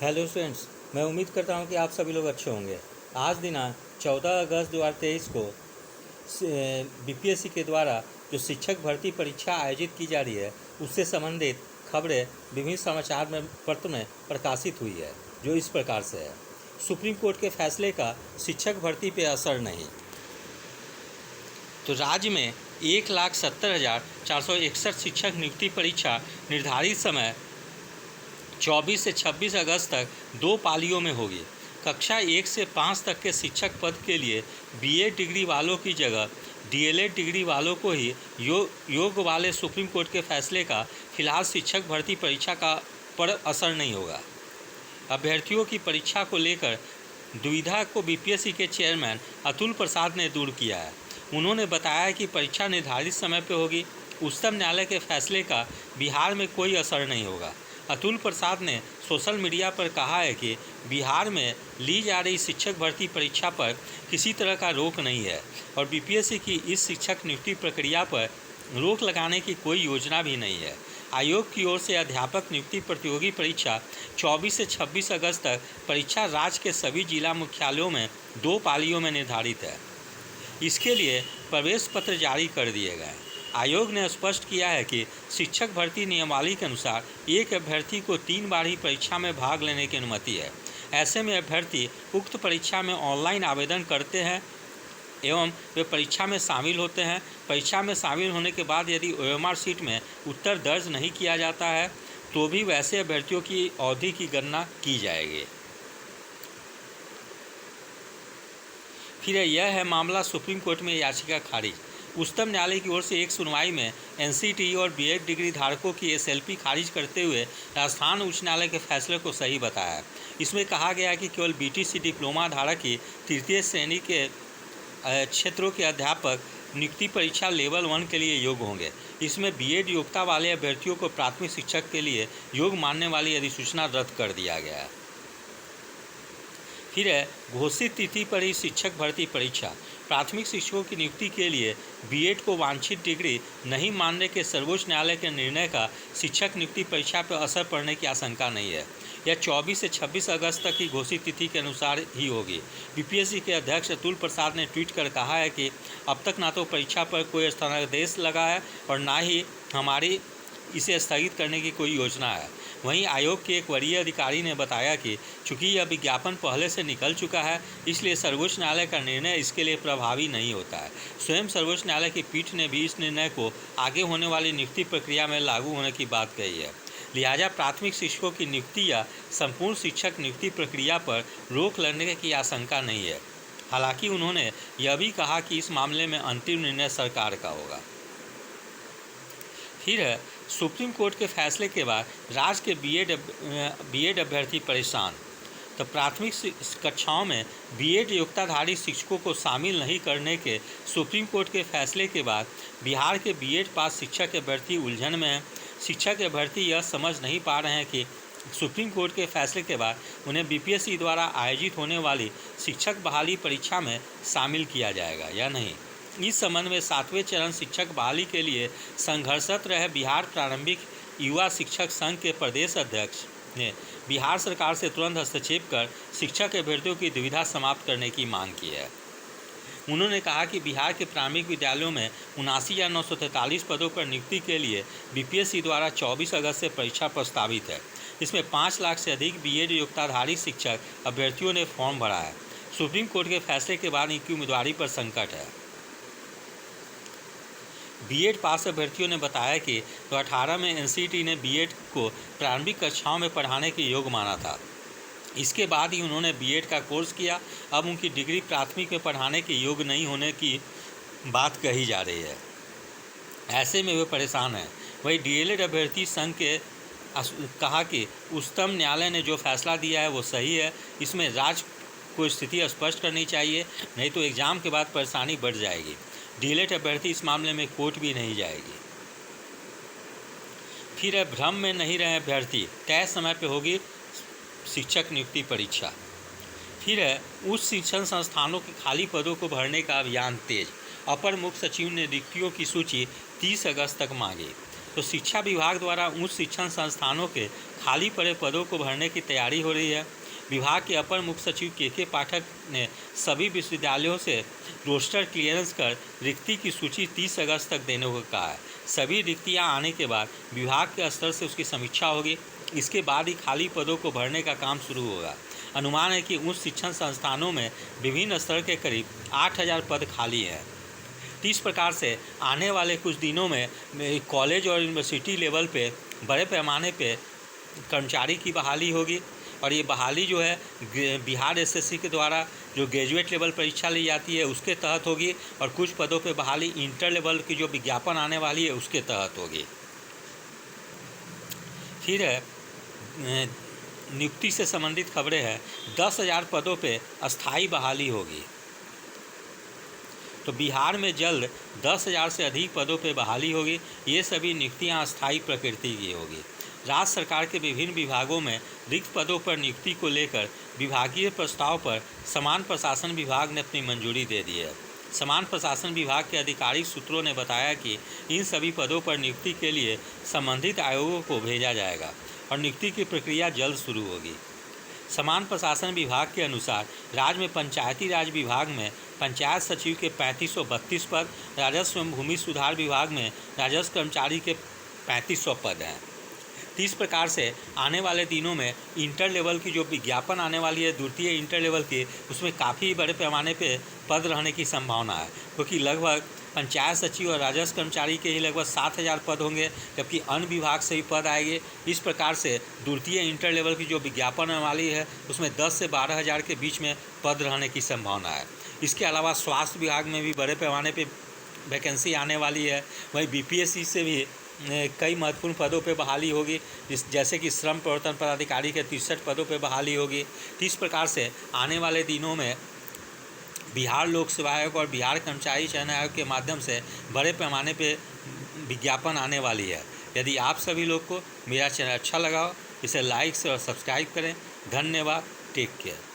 Hello friends, मैं उम्मीद करता हूं कि आप सभी लोग अच्छे होंगे। आज दिनांक 14 अगस्त 2023 को बीपीएससी के द्वारा जो शिक्षक भर्ती परीक्षा आयोजित की जा रही है उससे संबंधित खबरें विभिन्न समाचार में पत्र में प्रकाशित हुई है, जो इस प्रकार से है। सुप्रीम कोर्ट के फैसले का शिक्षक भर्ती पर असर नहीं। तो राज्य में 1,70,461 शिक्षक नियुक्ति परीक्षा निर्धारित समय 24 से 26 अगस्त तक 2 पालियों में होगी। कक्षा 1 से 5 तक के शिक्षक पद के लिए बीएड डिग्री वालों की जगह डीएलएड डिग्री वालों को ही योग्य वाले सुप्रीम कोर्ट के फैसले का फिलहाल शिक्षक भर्ती परीक्षा का पर असर नहीं होगा। अभ्यर्थियों की परीक्षा को लेकर दुविधा को बीपीएससी के चेयरमैन अतुल प्रसाद ने दूर किया है। उन्होंने बताया कि परीक्षा निर्धारित समय पर होगी। उच्चतम न्यायालय के फैसले का बिहार में कोई असर नहीं होगा। अतुल प्रसाद ने सोशल मीडिया पर कहा है कि बिहार में ली जा रही शिक्षक भर्ती परीक्षा पर किसी तरह का रोक नहीं है और बीपीएससी की इस शिक्षक नियुक्ति प्रक्रिया पर रोक लगाने की कोई योजना भी नहीं है। आयोग की ओर से अध्यापक नियुक्ति प्रतियोगी परीक्षा 24 से 26 अगस्त तक परीक्षा राज्य के सभी जिला मुख्यालयों में 2 पालियों में निर्धारित है। इसके लिए प्रवेश पत्र जारी कर दिए गए। आयोग ने स्पष्ट किया है कि शिक्षक भर्ती नियमावली के अनुसार एक अभ्यर्थी को 3 बार ही परीक्षा में भाग लेने की अनुमति है। ऐसे में अभ्यर्थी उक्त परीक्षा में ऑनलाइन आवेदन करते हैं एवं वे परीक्षा में शामिल होते हैं। परीक्षा में शामिल होने के बाद यदि ओएमआर शीट में उत्तर दर्ज नहीं किया जाता है तो भी वैसे अभ्यर्थियों की अवधि की गणना की जाएगी। फिर यह है मामला सुप्रीम कोर्ट में याचिका खारिज। उच्चतम न्यायालय की ओर से एक सुनवाई में एनसीटी और बीएड डिग्री धारकों की एसएलपी खारिज करते हुए राजस्थान उच्च न्यायालय के फैसले को सही बताया है। इसमें कहा गया कि केवल बीटीसी डिप्लोमा धारक ही तृतीय श्रेणी के क्षेत्रों के अध्यापक नियुक्ति परीक्षा लेवल 1 के लिए योग्य होंगे। इसमें बीएड योग्यता वाले अभ्यर्थियों को प्राथमिक शिक्षक के लिए योग्य मानने वाली अधिसूचना रद्द कर दिया गया है। फिर है घोषित तिथि पर ही शिक्षक भर्ती परीक्षा। प्राथमिक शिक्षकों की नियुक्ति के लिए बीएड को वांछित डिग्री नहीं मानने के सर्वोच्च न्यायालय के निर्णय का शिक्षक नियुक्ति परीक्षा पर असर पड़ने की आशंका नहीं है। यह 24 से 26 अगस्त तक की घोषित तिथि के अनुसार ही होगी। बीपीएससी के अध्यक्ष अतुल प्रसाद ने ट्वीट कर कहा है कि अब तक ना तो परीक्षा पर कोई स्थगितादेश लगा है और ना ही हमारी इसे स्थगित करने की कोई योजना है। वहीं आयोग के एक वरीय अधिकारी ने बताया कि चूंकि यह विज्ञापन पहले से निकल चुका है, इसलिए सर्वोच्च न्यायालय का निर्णय इसके लिए प्रभावी नहीं होता है। स्वयं सर्वोच्च न्यायालय की पीठ ने भी इस निर्णय को आगे होने वाली नियुक्ति प्रक्रिया में लागू होने की बात कही है। लिहाजा प्राथमिक शिक्षकों की नियुक्ति या संपूर्ण शिक्षक नियुक्ति प्रक्रिया पर रोक लगने की आशंका नहीं है। हालांकि उन्होंने यह भी कहा कि इस मामले में अंतिम निर्णय सरकार का होगा। फिर है सुप्रीम कोर्ट के फैसले के बाद राज्य के बीएड अभ्यर्थी परेशान। तो प्राथमिक कक्षाओं में बीएड योग्यताधारी शिक्षकों को शामिल नहीं करने के सुप्रीम कोर्ट के फैसले के बाद बिहार के बीएड पास शिक्षक अभ्यर्थी उलझन में हैं। शिक्षक अभ्यर्थी यह समझ नहीं पा रहे हैं कि सुप्रीम कोर्ट के फैसले के बाद उन्हें बीपीएससी द्वारा आयोजित होने वाली शिक्षक बहाली परीक्षा में शामिल किया जाएगा या नहीं। इस संबंध में 7वें चरण शिक्षक बहाली के लिए संघर्षरत रहे बिहार प्रारंभिक युवा शिक्षक संघ के प्रदेश अध्यक्ष ने बिहार सरकार से तुरंत हस्तक्षेप कर शिक्षक अभ्यर्थियों की दुविधा समाप्त करने की मांग की है। उन्होंने कहा कि बिहार के प्राथमिक विद्यालयों में 79,943 पदों पर नियुक्ति के लिए बीपीएससी द्वारा 24 अगस्त से परीक्षा प्रस्तावित है। इसमें 5 लाख से अधिक बीएड योग्यताधारी शिक्षक अभ्यर्थियों ने फॉर्म भरा है। सुप्रीम कोर्ट के फैसले के बाद इनकी उम्मीदवारी पर संकट है। बीएड पास अभ्यर्थियों ने बताया कि 2018 में एनसीटी ने बीएड को प्रारंभिक कक्षाओं में पढ़ाने के योग्य माना था। इसके बाद ही उन्होंने बीएड का कोर्स किया। अब उनकी डिग्री प्राथमिक में पढ़ाने के योग्य नहीं होने की बात कही जा रही है। ऐसे में वे परेशान हैं। वही डीएलएड अभ्यर्थी संघ के कहा कि उच्चतम न्यायालय ने जो फैसला दिया है वो सही है। इसमें राज्य को स्थिति स्पष्ट करनी चाहिए, नहीं तो एग्ज़ाम के बाद परेशानी बढ़ जाएगी। डीएलएड अभ्यर्थी इस मामले में कोर्ट भी नहीं जाएगी। फिर है भ्रम में नहीं रहे अभ्यर्थी, तय समय पर होगी शिक्षक नियुक्ति परीक्षा। फिर है उच्च शिक्षण संस्थानों के खाली पदों को भरने का अभियान तेज। अपर मुख्य सचिव ने रिक्तियों की सूची 30 अगस्त तक मांगी। तो शिक्षा विभाग द्वारा उच्च शिक्षण संस्थानों के खाली पड़े पदों को भरने की तैयारी हो रही है। विभाग के अपर मुख्य सचिव के पाठक ने सभी विश्वविद्यालयों से रोस्टर क्लियरेंस कर रिक्ति की सूची 30 अगस्त तक देने को कहा है। सभी रिक्तियां आने के बाद विभाग के स्तर से उसकी समीक्षा होगी। इसके बाद ही खाली पदों को भरने का काम शुरू होगा। अनुमान है कि उच्च शिक्षण संस्थानों में विभिन्न स्तर के करीब 8000 पद खाली हैं। तो इस प्रकार से आने वाले कुछ दिनों में कॉलेज और यूनिवर्सिटी लेवल पे बड़े पैमाने पे कर्मचारी की बहाली होगी। और ये बहाली जो है बिहार एसएससी के द्वारा जो ग्रेजुएट लेवल परीक्षा ली जाती है उसके तहत होगी, और कुछ पदों पे बहाली इंटर लेवल की जो विज्ञापन आने वाली है उसके तहत होगी। फिर है नियुक्ति से संबंधित खबरें हैं। 10,000 पदों पे अस्थाई बहाली होगी। तो बिहार में जल्द 10,000 से अधिक पदों पे बहाली होगी। ये सभी नियुक्तियां अस्थायी प्रकृति की होगी। राज्य सरकार के विभिन्न विभागों में रिक्त पदों पर नियुक्ति को लेकर विभागीय प्रस्ताव पर समान प्रशासन विभाग ने अपनी मंजूरी दे दी है। समान प्रशासन विभाग के आधिकारिक सूत्रों ने बताया कि इन सभी पदों पर नियुक्ति के लिए संबंधित आयोगों को भेजा जाएगा और नियुक्ति की प्रक्रिया जल्द शुरू होगी। समान प्रशासन विभाग के अनुसार राज्य में पंचायती राज विभाग में पंचायत सचिव के 3532 पद, राजस्व एवं भूमि सुधार विभाग में राजस्व कर्मचारी के 3500 पद हैं। तो इस प्रकार से आने वाले दिनों में इंटर लेवल की जो विज्ञापन आने वाली है द्वितीय इंटर लेवल की, उसमें काफ़ी बड़े पैमाने पे पद रहने की संभावना है, क्योंकि लगभग पंचायत सचिव और राजस्व कर्मचारी के ही लगभग 7,000 पद होंगे, जबकि अन्य विभाग से भी पद आएंगे। इस प्रकार से द्वितीय इंटर लेवल की जो विज्ञापन आने वाली है उसमें 10 से 12,000 के बीच में पद रहने की संभावना है। इसके अलावा स्वास्थ्य विभाग में भी बड़े पैमाने पर वैकेंसी आने वाली है। वहीं बीपीएससी से भी कई महत्वपूर्ण पदों पे बहाली होगी, जैसे कि श्रम प्रवर्तन पदाधिकारी के 63 पदों पे बहाली होगी। तो इस प्रकार से आने वाले दिनों में बिहार लोक सेवा आयोग और बिहार कर्मचारी चयन आयोग के माध्यम से बड़े पैमाने पे विज्ञापन आने वाली है। यदि आप सभी लोग को मेरा चैनल अच्छा लगा हो, इसे लाइक और सब्सक्राइब करें। धन्यवाद। Take care.